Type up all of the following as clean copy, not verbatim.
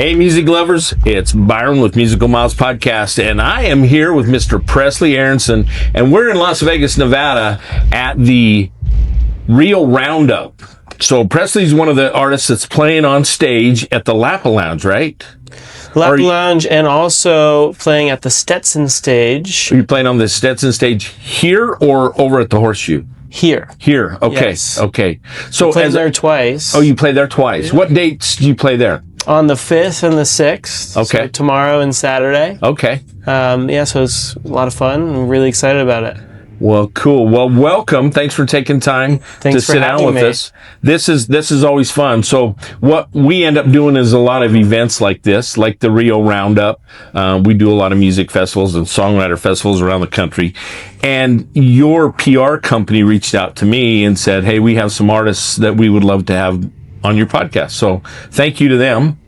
Hey, music lovers, it's Byron with Musical Miles Podcast, and I am here with Mr. Presley Aronson, and we're in Las Vegas, Nevada at the Rio Roundup. So Presley's one of the artists that's playing on stage at the Lapa Lounge, right? Lapa Lounge, and also playing at the Stetson stage. Are you playing on the Stetson stage here or over at the Horseshoe? Here. Here, okay, Yes. Okay. So I played there twice. Oh, you played there twice. Yeah. What dates do you play there? On the 5th and the 6th. Okay. So tomorrow and Saturday. Okay. So it's a lot of fun. I'm really excited about it. Well, cool. Well, welcome. Thanks for taking time to sit down with us. This is always fun. So what we end up doing is a lot of events like this, like the Rio Roundup. We do a lot of music festivals and songwriter festivals around the country. And your PR company reached out to me and said, hey, we have some artists that we would love to have on your podcast. So thank you to them.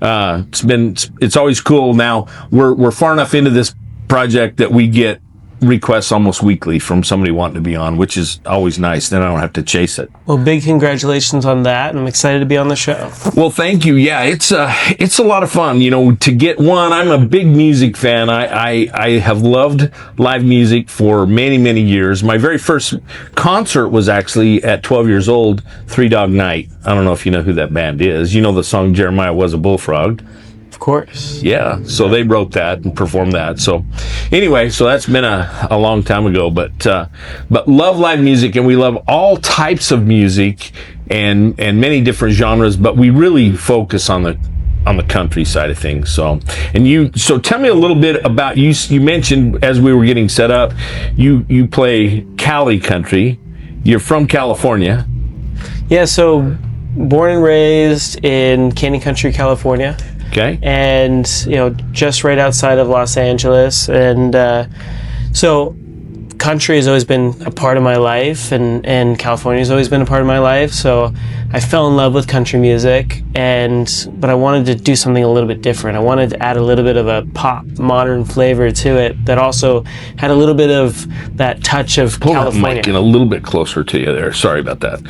It's always cool. Now we're far enough into this project that we get requests almost weekly from somebody wanting to be on, which is always nice. Then I don't have to chase it. Well, big congratulations on that. I'm excited to be on the show. Well, thank you. Yeah, it's a lot of fun, to get one. I'm a big music fan. I have loved live music for many, many years. My very first concert was actually at 12 years old, Three Dog Night. I don't know if you know who that band is. You know the song Jeremiah Was a Bullfrog? Of course. Yeah, so they wrote that and performed that. So anyway, so that's been a long time ago, but love live music, and we love all types of music and many different genres, but we really focus on the country side of things. So tell me a little bit about you. You mentioned as we were getting set up, you play Cali-Country. You're from California. Yeah, so born and raised in Cali-Country, California. Okay. And, just right outside of Los Angeles. And so country has always been a part of my life, and California has always been a part of my life. So I fell in love with country music, but I wanted to do something a little bit different. I wanted to add a little bit of a pop, modern flavor to it that also had a little bit of that touch of California. Pull that mic in a little bit closer to you there. Sorry about that.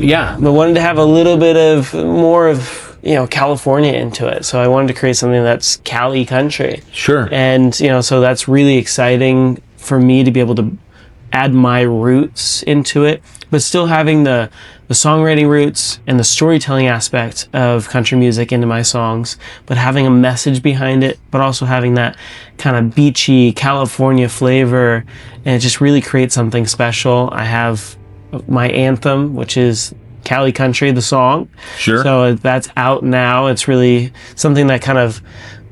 Yeah. But wanted to have a little bit of more of California into it. So I wanted to create something that's Cali-Country. Sure. And, so that's really exciting for me to be able to add my roots into it, but still having the songwriting roots and the storytelling aspect of country music into my songs, but having a message behind it, but also having that kind of beachy California flavor, and it just really creates something special. I have my anthem, which is Cali-Country, the song. Sure. So that's out now. It's really something that kind of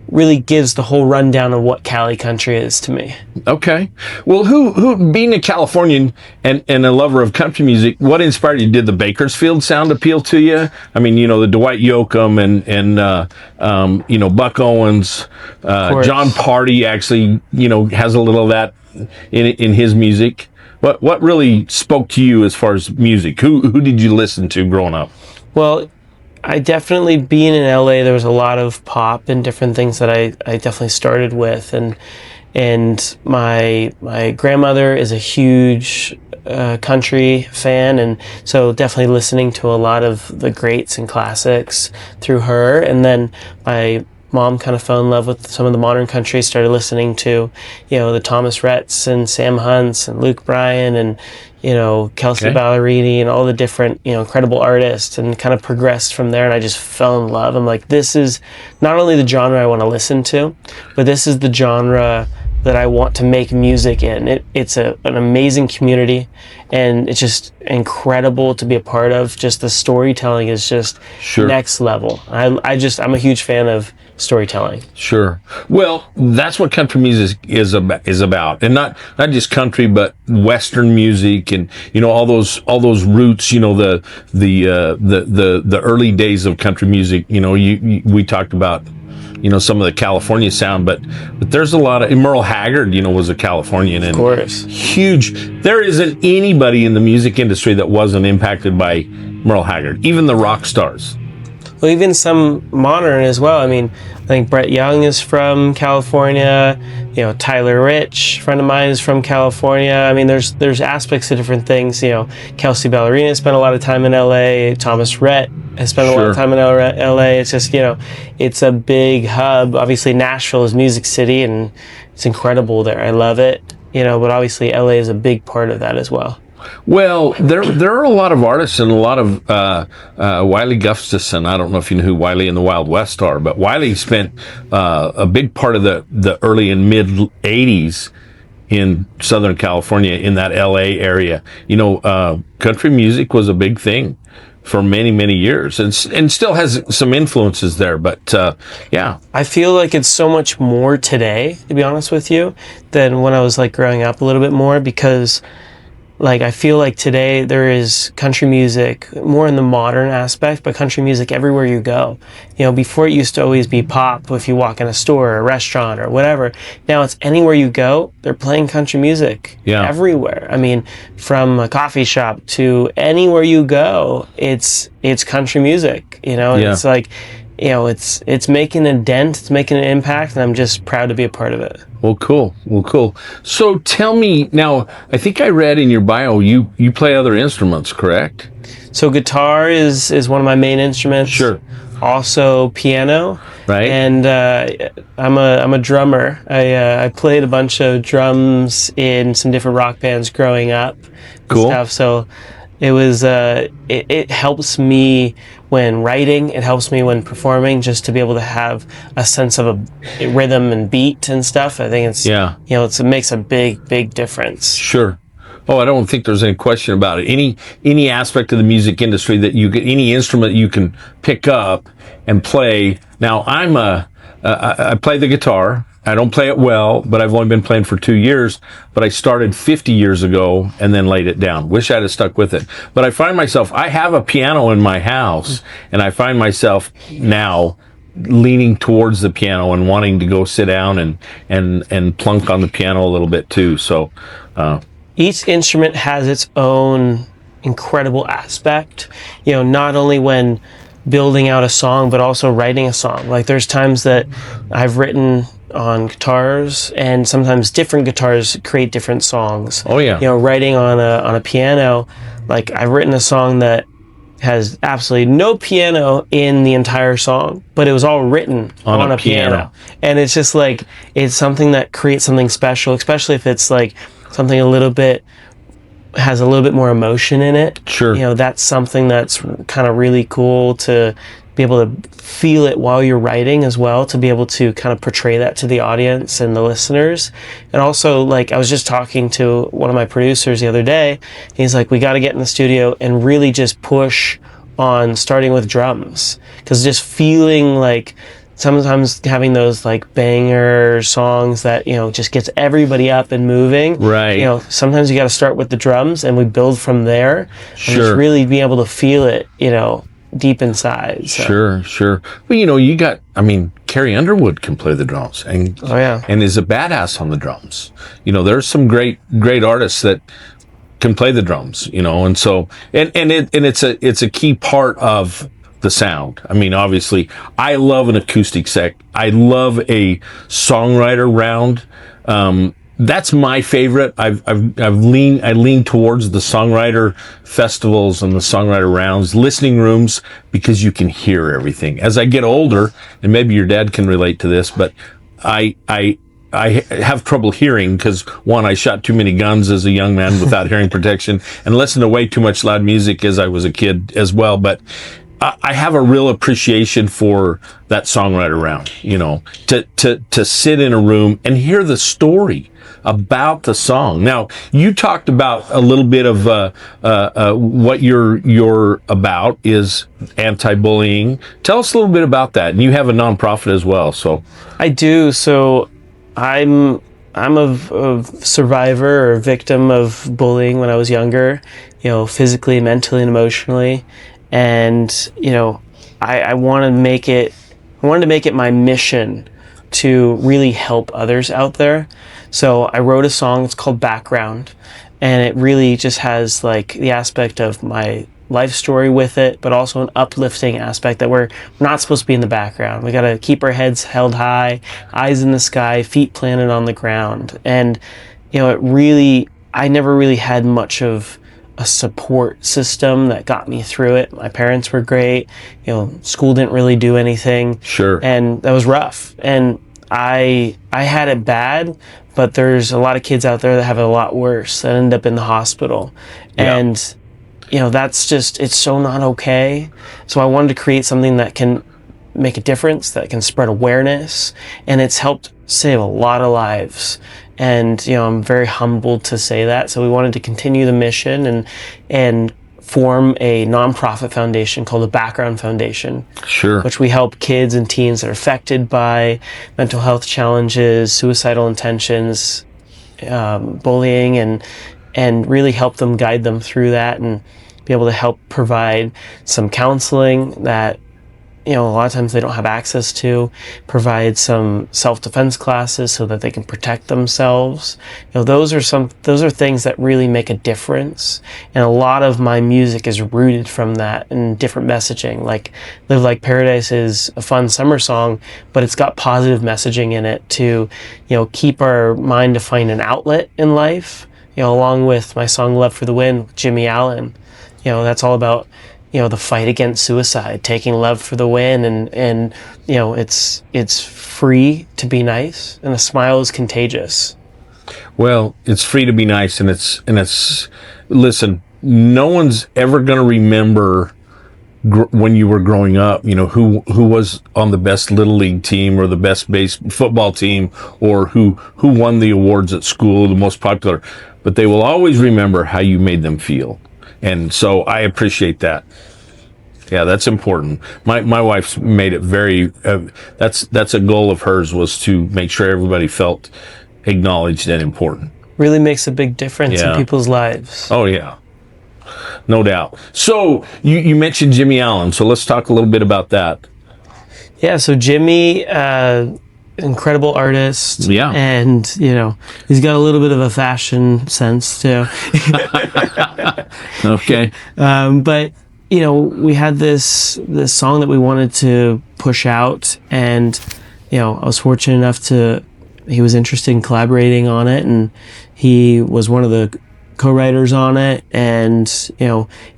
really gives the whole rundown of what Cali-Country is to me. Okay. Well, who being a Californian and a lover of country music, what inspired you? Did the Bakersfield sound appeal to you? I mean, the Dwight Yoakam and Buck Owens, John Party actually, has a little of that in his music. What really spoke to you as far as music? Who did you listen to growing up? Well, I definitely, being in LA, there was a lot of pop and different things that I definitely started with, and my grandmother is a huge country fan, and so definitely listening to a lot of the greats and classics through her. And then my mom kind of fell in love with some of the modern country, started listening to, the Thomas Rhetts and Sam Hunts and Luke Bryan and, Kelsey Ballerini and all the different, incredible artists, and kind of progressed from there. And I just fell in love. I'm like, this is not only the genre I want to listen to, but this is the genre that I want to make music in. It's an amazing community, and it's just incredible to be a part of. Just the storytelling is just next level. I'm a huge fan of storytelling. Sure. Well, that's what country music is about, and not just country, but Western music, and all those roots. The early days of country music. We talked about some of the California sound, but there's a lot of, Merle Haggard, was a Californian, and of course, huge. There isn't anybody in the music industry that wasn't impacted by Merle Haggard, even the rock stars. Well, even some modern as well. I mean, I think Brett Young is from California. You know, Tyler Rich, friend of mine, is from California. I mean, there's aspects of different things. You know, Kelsey Ballerina spent a lot of time in LA. Thomas Rhett has spent a lot of time in LA. It's just, you know, it's a big hub. Obviously, Nashville is Music City, and it's incredible there. I love it. You know, but obviously LA is a big part of that as well. Well, there are a lot of artists and a lot of Wiley Gustafson. I don't know if you know who Wiley and the Wild West are, but Wiley spent a big part of the early and mid '80s in Southern California, in that LA area. You know, country music was a big thing for many, many years, and still has some influences there. But yeah, I feel like it's so much more today, to be honest with you, than when I was like growing up a little bit more, because like I feel like today there is country music more in the modern aspect, but country music everywhere you go. You know, before it used to always be pop if you walk in a store or a restaurant or whatever. Now it's anywhere you go, they're playing country music everywhere. I mean, from a coffee shop to anywhere you go, it's country music, you know. It's like, you know, it's making a dent, it's making an impact, and I'm just proud to be a part of it. Well, cool. So tell me now, I think I read in your bio you play other instruments, correct? So guitar is one of my main instruments. Sure. Also piano. Right. And I'm a drummer. I played a bunch of drums in some different rock bands growing up. Cool. Stuff. So it was it helps me when writing. It helps me when performing, just to be able to have a sense of a rhythm and beat and stuff. I think it's, you know, it makes a big difference. Sure. Oh, I don't think there's any question about it. Any aspect of the music industry that you get, any instrument you can pick up and play. Now, I play the guitar. I don't play it well, but I've only been playing for 2 years. But I started 50 years ago and then laid it down. Wish I'd have stuck with it. But I find myself, I have a piano in my house, and I find myself now leaning towards the piano and wanting to go sit down and plunk on the piano a little bit too. So, each instrument has its own incredible aspect, you know, not only when building out a song, but also writing a song. Like there's times that I've written on guitars, and sometimes different guitars create different songs. Oh yeah. You know, writing on a piano, like I've written a song that has absolutely no piano in the entire song, but it was all written on a piano. And it's just like, it's something that creates something special, especially if it's like something has a little bit more emotion in it. Sure. You know, that's something that's kind of really cool to be able to feel it while you're writing as well, to be able to kind of portray that to the audience and the listeners. And also, like, I was just talking to one of my producers the other day. He's like, we got to get in the studio and really just push on starting with drums, because just feeling like sometimes having those like banger songs that, you know, just gets everybody up and moving. Right. You know, sometimes you got to start with the drums and we build from there. Sure. And just really be able to feel it, you know, deep inside. So. Sure. Well, you know, Carrie Underwood can play the drums, and and is a badass on the drums. You know, there's some great artists that can play the drums. You know, and so it's a key part of the sound. I mean, obviously, I love an acoustic set. I love a songwriter round. That's my favorite. I lean towards the songwriter festivals and the songwriter rounds, listening rooms, because you can hear everything. As I get older, and maybe your dad can relate to this, but I have trouble hearing because, one, I shot too many guns as a young man without hearing protection, and listened to way too much loud music as I was a kid as well. But I have a real appreciation for that songwriter round, you know, to sit in a room and hear the story about the song. Now, you talked about a little bit of what you're about is anti-bullying. Tell us a little bit about that. And you have a nonprofit as well. So I do. So I'm a survivor or victim of bullying when I was younger, you know, physically, mentally, and emotionally. And, you know, I wanted to make it my mission to really help others out there. So I wrote a song, it's called Background, and it really just has like the aspect of my life story with it, but also an uplifting aspect that we're not supposed to be in the background. We got to keep our heads held high, eyes in the sky, feet planted on the ground. And, I never really had much of a support system that got me through it. My parents were great. School didn't really do anything. Sure. And that was rough. And I had it bad, but there's a lot of kids out there that have it a lot worse, that end up in the hospital. Yeah. And, it's so not okay. So I wanted to create something that can make a difference, that can spread awareness, and it's helped save a lot of lives. And, I'm very humbled to say that. So we wanted to continue the mission and form a nonprofit foundation called the Background Foundation. Sure. Which we help kids and teens that are affected by mental health challenges, suicidal intentions, bullying, and really help them, guide them through that, and be able to help provide some counseling that a lot of times they don't have access to, provide some self-defense classes so that they can protect themselves. Those are things that really make a difference. And a lot of my music is rooted from that and different messaging. Like Live Like Paradise is a fun summer song, but it's got positive messaging in it to, keep our mind to find an outlet in life. Along with my song Love for the Win with Jimmie Allen. That's all about the fight against suicide, taking love for the win, and it's free to be nice, and a smile is contagious. Well, it's free to be nice, and it's listen, no one's ever going to remember when you were growing up, who was on the best little league team or the best football team, or who won the awards at school, the most popular, but they will always remember how you made them feel. And so I appreciate that. Yeah, that's important. My wife's made it very, that's a goal of hers, was to make sure everybody felt acknowledged and important. Really makes a big difference in people's lives. Oh, yeah. No doubt. So you mentioned Jimmie Allen, so let's talk a little bit about that. Yeah, so Jimmie, incredible artist. Yeah. And, he's got a little bit of a fashion sense too. Okay. But, we had this song that we wanted to push out, and, I was fortunate enough he was interested in collaborating on it, and he was one of the co-writers on it, and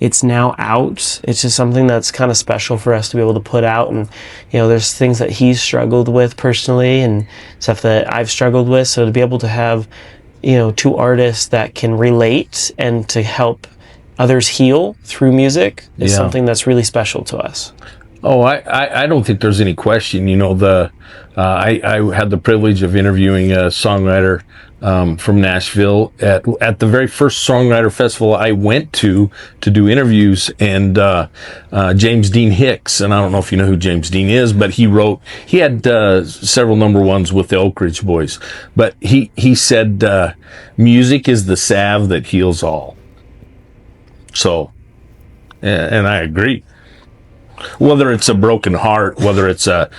it's now out. It's just something that's kind of special for us to be able to put out, and there's things that he's struggled with personally and stuff that I've struggled with, so to be able to have two artists that can relate and to help others heal through music is something that's really special to us. Oh, I don't think there's any question. I had the privilege of interviewing a songwriter from Nashville at the very first songwriter festival I went to do interviews, and James Dean Hicks, and I don't know if you know who James Dean is, but he had several number ones with the Oak Ridge Boys, but he said music is the salve that heals all. So, and I agree. Whether it's a broken heart, whether it's hurt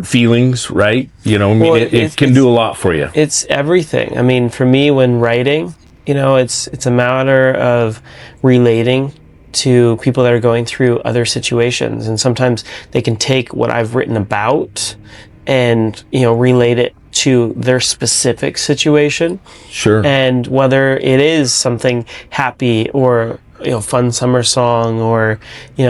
feelings, right? It can do a lot for you. It's everything. I mean, for me, when writing, it's a matter of relating to people that are going through other situations, and sometimes they can take what I've written about and relate it to their specific situation. Sure. And whether it is something happy or fun summer song, or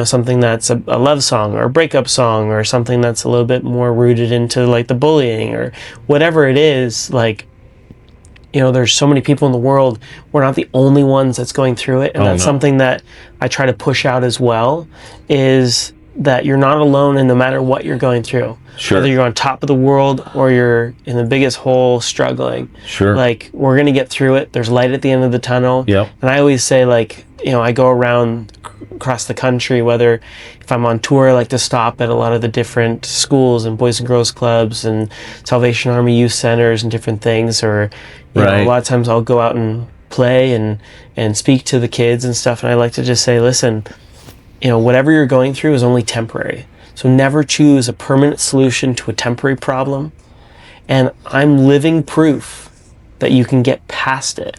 something that's a love song or a breakup song, or something that's a little bit more rooted into like the bullying or whatever it is, there's so many people in the world. We're not the only ones that's going through it, and that's something that I try to push out as well, is that you're not alone, and no matter what you're going through, sure, whether you're on top of the world or you're in the biggest hole struggling, sure, we're gonna get through it. There's light at the end of the tunnel. Yep. And I always say, I go around across the country, whether if I'm on tour, I like to stop at a lot of the different schools and Boys and Girls Clubs and Salvation Army youth centers and different things, or a lot of times I'll go out and play and speak to the kids and stuff, and I like to just say, listen, whatever you're going through is only temporary. So never choose a permanent solution to a temporary problem. And I'm living proof that you can get past it.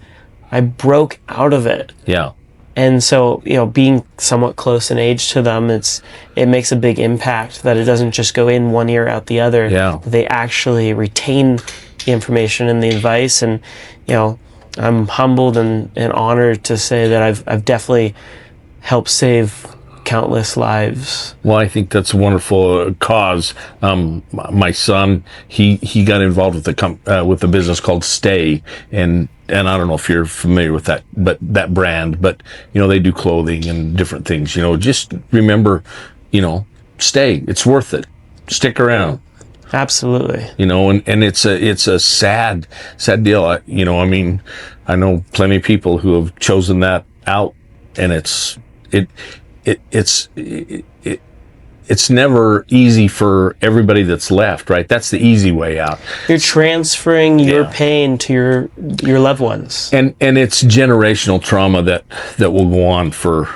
I broke out of it. Yeah. And so, you know, being somewhat close in age to them, it makes a big impact that it doesn't just go in one ear out the other. Yeah. They actually retain the information and the advice. And, you know, I'm humbled and honored to say that I've definitely helped save countless lives. Well, I think that's a wonderful cause. My son, he got involved with a business called Stay, and I don't know if you're familiar with that brand, but you know, they do clothing and different things. You know, just remember, you know, stay. It's worth it. Stick around. Absolutely. You know, and it's a sad deal. You know, I mean, I know plenty of people who have chosen that out, and it's never easy for everybody that's left, right? That's the easy way out. You're transferring your pain to your loved ones. And it's generational trauma that will go on for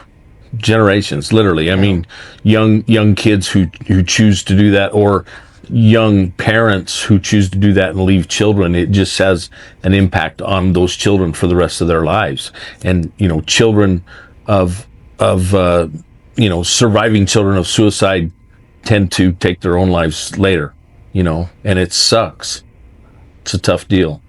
generations, literally. I mean, young kids who choose to do that, or young parents who choose to do that and leave children, it just has an impact on those children for the rest of their lives. And, you know, children of you know, surviving children of suicide tend to take their own lives later, you know, and it sucks. It's a tough deal.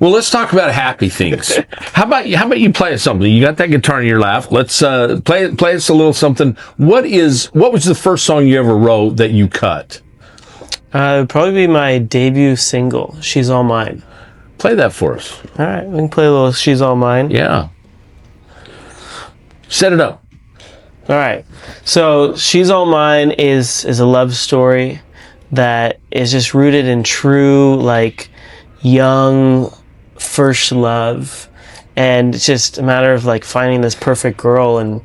Well, let's talk about happy things. How about you play us something? You got that guitar in your lap. Let's play us a little something. What was the first song you ever wrote that you cut? It'd probably be my debut single, She's All Mine. Play that for us. All right, we can play a little She's All Mine. Yeah. Set it up. All right. So She's All Mine is a love story that is just rooted in true, like, young first love. And it's just a matter of, like, finding this perfect girl and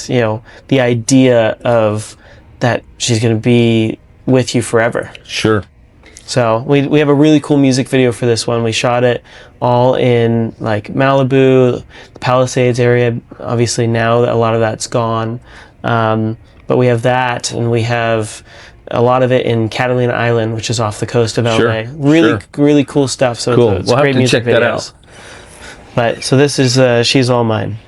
you know, the idea of that she's going to be with you forever. Sure. So we have a really cool music video for this one. We shot it all in like Malibu, the Palisades area. Obviously now a lot of that's gone. But we have that, and we have a lot of it in Catalina Island, which is off the coast of LA. Sure. Really cool stuff. So cool. it's We'll great have to music check that videos. out. But so this is She's All Mine.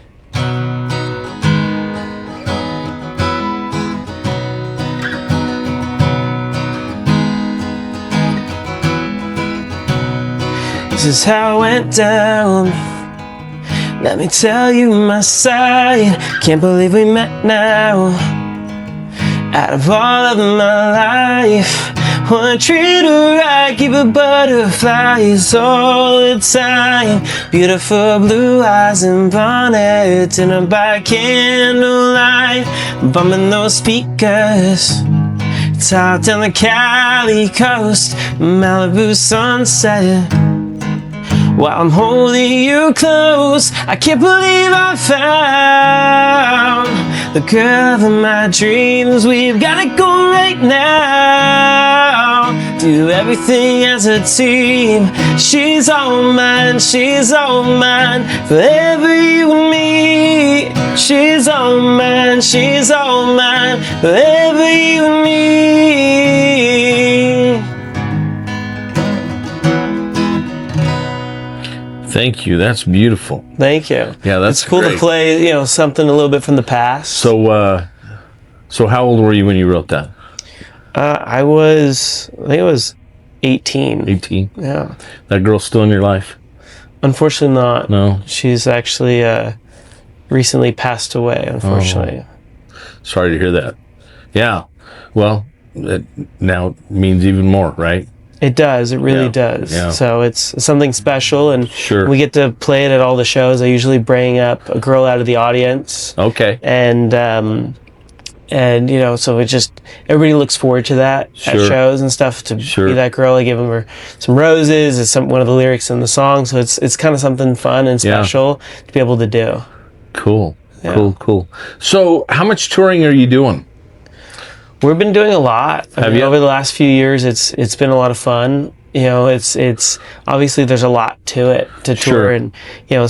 This is how it went down. Let me tell you my side. Can't believe we met now. Out of all of my life, wanna treat her right, give her butterflies all the time. Beautiful blue eyes and bonnets in a by candlelight, bumping those speakers. Top down the Cali coast, Malibu sunset. While I'm holding you close, I can't believe I found the girl of my dreams. We've gotta go right now. Do everything as a team. She's all mine, she's all mine. Forever you and me. She's all mine, she's all mine. Forever you and me. Thank you. That's beautiful. Thank you. Yeah, that's it's cool great. to play, you know, something a little bit from the past. So how old were you when you wrote that? I think it was 18. 18. Yeah. That girl's still in your life? Unfortunately not. No. She's actually recently passed away, unfortunately. Oh. Sorry to hear that. Yeah. Well, it now means even more, right? It does. It really does. Yeah. So it's something special, and Sure. we get to play it at all the shows. I usually bring up a girl out of the audience. Okay. And you know, so it just, everybody looks forward to that at Sure. shows and stuff, to Sure. be that girl. I give her some roses. It's one of the lyrics in the song. So it's kind of something fun and special to be able to do. Cool. Yeah. Cool. So how much touring are you doing? We've been doing a lot. Have you? Over the last few years, it's been a lot of fun. it's obviously there's a lot to it to tour, Sure. and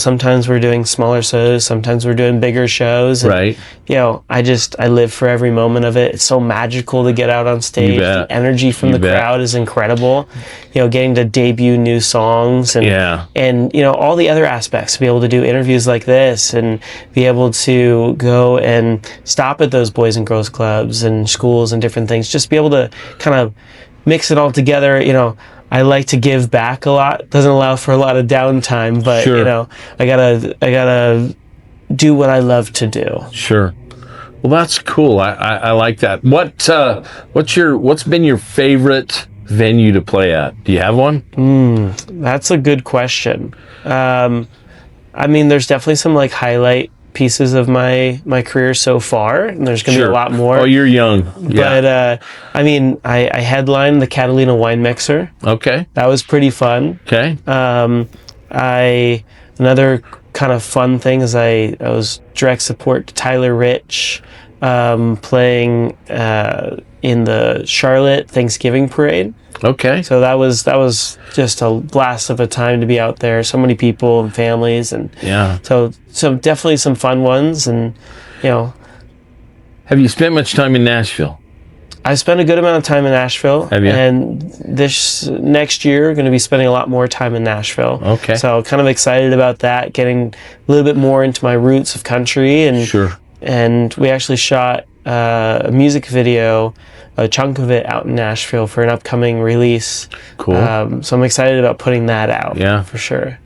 sometimes we're doing smaller shows, sometimes we're doing bigger shows, and, Right. I live for every moment of it. It's so magical to get out on stage. bet. The energy from You the bet. crowd is incredible. Getting to debut new songs, and Yeah. and all the other aspects, to be able to do interviews like this and be able to go and stop at those boys and girls clubs and schools and different things, just be able to kind of mix it all together. I like to give back a lot. Doesn't allow for a lot of downtime, but Sure. I gotta do what I love to do. Sure. Well, that's cool. I like that. What's been your favorite venue to play at? Do you have one? That's a good question. There's definitely some like highlight pieces of my career so far, and there's gonna be a lot more. Oh, you're young. Yeah. But I headlined the Catalina Wine Mixer. Okay. That was pretty fun. Okay. Another kind of fun thing is I was direct support to Tyler Rich, playing in the Charlotte Thanksgiving Parade. Okay. So that was just a blast of a time to be out there. So many people and families, and Yeah. so definitely some fun ones. And Have you spent much time in Nashville? I spent a good amount of time in Nashville. Have you? And this next year, going to be spending a lot more time in Nashville. Okay. So kind of excited about that, getting a little bit more into my roots of country. And Sure. And we actually shot a music video, a chunk of it, out in Nashville for an upcoming release. Cool. So I'm excited about putting that out. Yeah. For sure.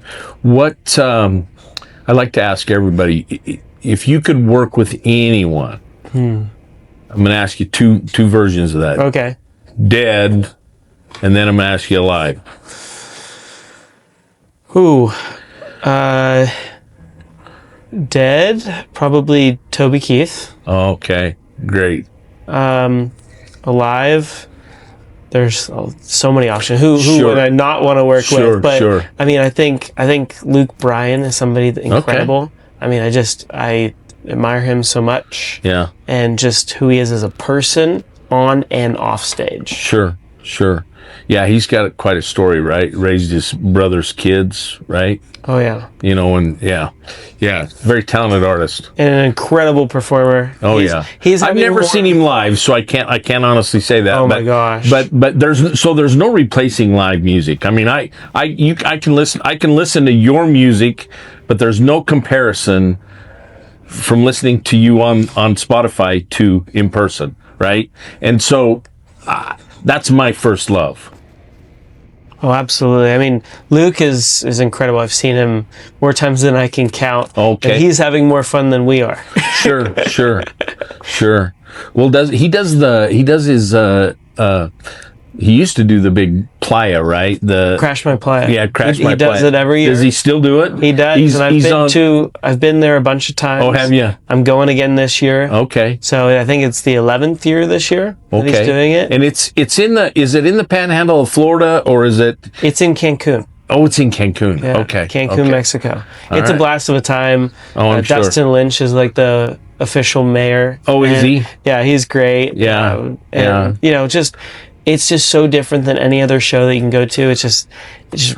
What I like to ask everybody, if you could work with anyone, I'm going to ask you two versions of that. Okay. Dead, and then I'm going to ask you alive. Ooh. Dead, probably Toby Keith. Okay, great. Alive, there's so many options. Who Sure. would I not want to work Sure, with? But sure. I think Luke Bryan is somebody incredible. I admire him so much, Yeah, and just who he is as a person on and off stage. sure. Yeah, he's got quite a story, right? Raised his brother's kids, right? Oh yeah, And very talented artist. and an incredible performer. Oh I've I've never seen him live, so I can't honestly say that. Oh my gosh. But there's no replacing live music. I can listen to your music, but there's no comparison from listening to you on Spotify to in person, right? And so that's my first love. Oh, absolutely. Luke is incredible. I've seen him more times than I can count. Okay. And he's having more fun than we are. Sure. Well, he used to do the big playa, right? Crash My Playa. Yeah, Crash My He does Playa. it every year. Does he still do it? He does. And I've been there a bunch of times. Oh, have you? I'm going again this year. Okay. So I think it's the 11th year this year that he's doing it. And is it in the panhandle of Florida, or is it? It's in Cancun. Oh, it's in Cancun. Yeah, Okay. Cancun, okay. Mexico. All It's a right. blast of a time. Oh, I'm sure. Dustin Lynch is like the official mayor. Oh, is he? Yeah, he's great. Yeah, And it's just so different than any other show that you can go to. It's just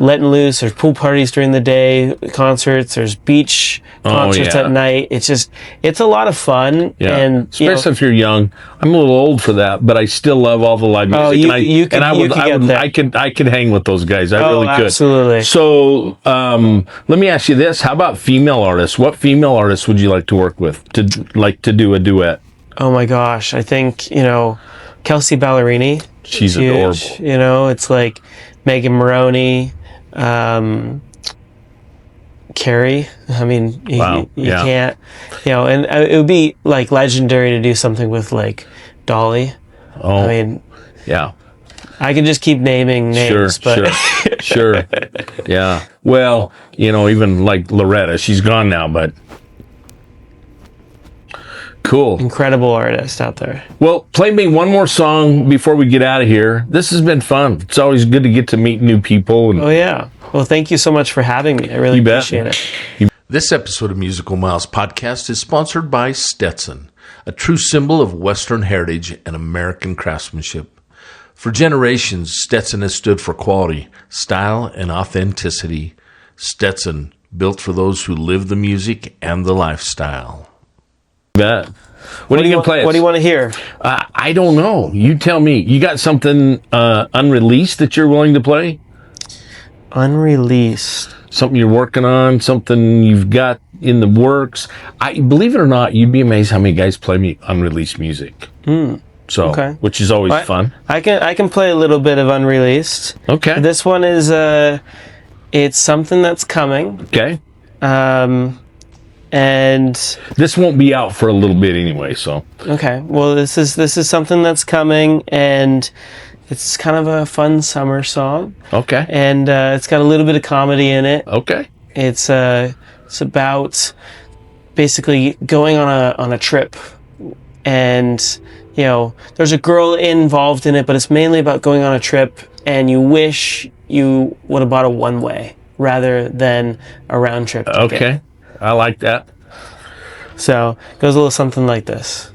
letting loose. There's pool parties during the day, concerts. There's beach concerts yeah. at night. It's a lot of fun. Yeah. And Especially if you're young. I'm a little old for that, but I still love all the live music. Oh, you could get there. I could hang with those guys. I really could. Absolutely. So, let me ask you this: how about female artists? What female artists would you like to work with to do a duet? Oh my gosh, I think Kelsey Ballerini. She's huge. adorable. It's like Megan Maroney, Carrie. Wow. You can't, and it would be like legendary to do something with like Dolly. Oh, yeah. I could just keep naming names, Sure. Yeah. Well, even like Loretta, she's gone now, but cool. Incredible artist out there. Well, play me one more song before we get out of here. This has been fun. It's always good to get to meet new people. Oh yeah. Well, thank you so much for having me. I really You bet. appreciate it. This episode of Musical Miles Podcast is sponsored by Stetson, a true symbol of Western heritage and American craftsmanship. For generations, Stetson has stood for quality, style, and authenticity. Stetson, built for those who live the music and the lifestyle. Bet. What are you going to play? What do you want to hear? I don't know. You tell me. You got something unreleased that you're willing to play? Unreleased. Something you're working on, something you've got in the works. I believe it or not, you'd be amazed how many guys play me unreleased music. So, Okay. which is always fun. I can play a little bit of unreleased. Okay. This one is it's something that's coming. Okay. And This won't be out for a little bit anyway, so. okay. Well, this is something that's coming, and it's kind of a fun summer song. Okay. And it's got a little bit of comedy in it. Okay. It's about basically going on a trip, and you know there's a girl involved in it, but it's mainly about going on a trip, and you wish you would have bought a one-way rather than a round trip ticket. Okay. I like that. So it goes a little something like this.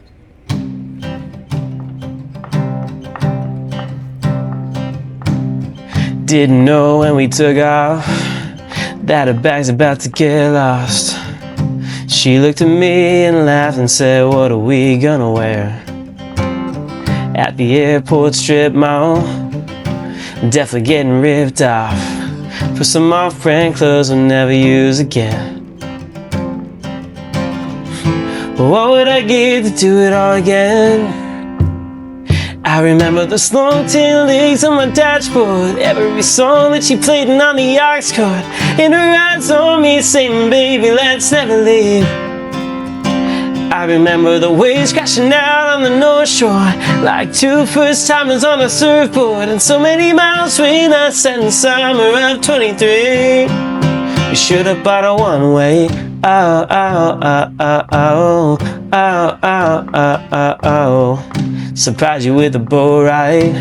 Didn't know when we took off that her bag's about to get lost. She looked at me and laughed and said, what are we gonna wear? At the airport strip mall, definitely getting ripped off for some off-brand clothes we'll never use again. What would I give to do it all again? I remember the long tail legs on my dashboard, every song that she played on the aux cord, and her eyes on me saying, baby, let's never leave. I remember the waves crashing out on the North Shore, like two first-timers on a surfboard, and so many miles between us and the summer of 23. We should have bought a one-way. Oh, oh, oh, oh, oh, oh, oh, oh, oh, oh. Surprise you with a boat ride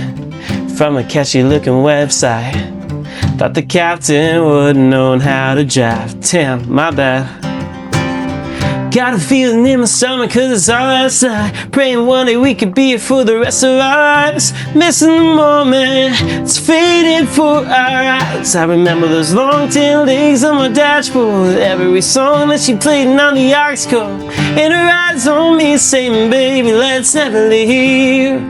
from a catchy-looking website. Thought the captain would have known how to drive. Damn, my bad. Got a feeling in my stomach cause it's all outside. Praying one day we could be here for the rest of our lives. Missing the moment, it's fading for our eyes. I remember those long tail legs on my dashboard, every song that she played on the aux cord, and her eyes on me saying, baby, let's never leave.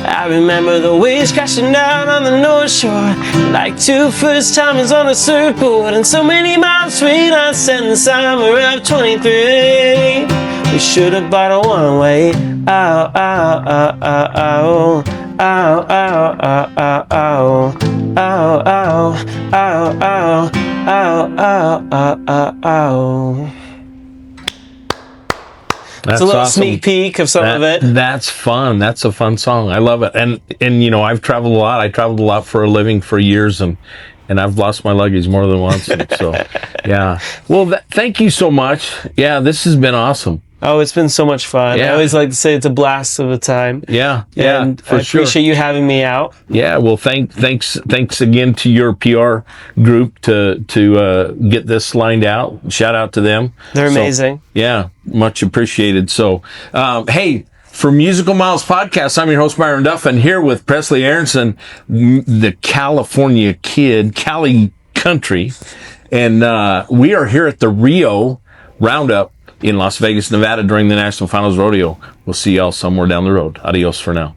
I remember the waves crashing down on the North Shore, like two first-timers on a surfboard, and so many miles between us and the summer of 23. We should have bought a one-way. Oh, oh, oh, oh, oh, oh, oh, oh, oh, oh, oh, oh, oh, oh, oh, oh, oh. That's It's a little awesome. sneak peek of some of it. That's fun. That's a fun song. I love it. And you know, I've traveled a lot. I traveled a lot for a living for years, and I've lost my luggage more than once. And so, yeah. Well, thank you so much. Yeah, this has been awesome. Oh, it's been so much fun. Yeah. I always like to say it's a blast of a time. Yeah, And for I sure. appreciate you having me out. Yeah, well, thanks again to your PR group to get this lined out. Shout out to them. They're So, amazing. yeah, much appreciated. So, hey, for Musical Miles Podcast, I'm your host, Byron Duff, and here with Presley Aronson, the California kid, Cali-Country, and we are here at the Rio Roundup in Las Vegas, Nevada during the National Finals Rodeo. We'll see y'all somewhere down the road. Adios for now.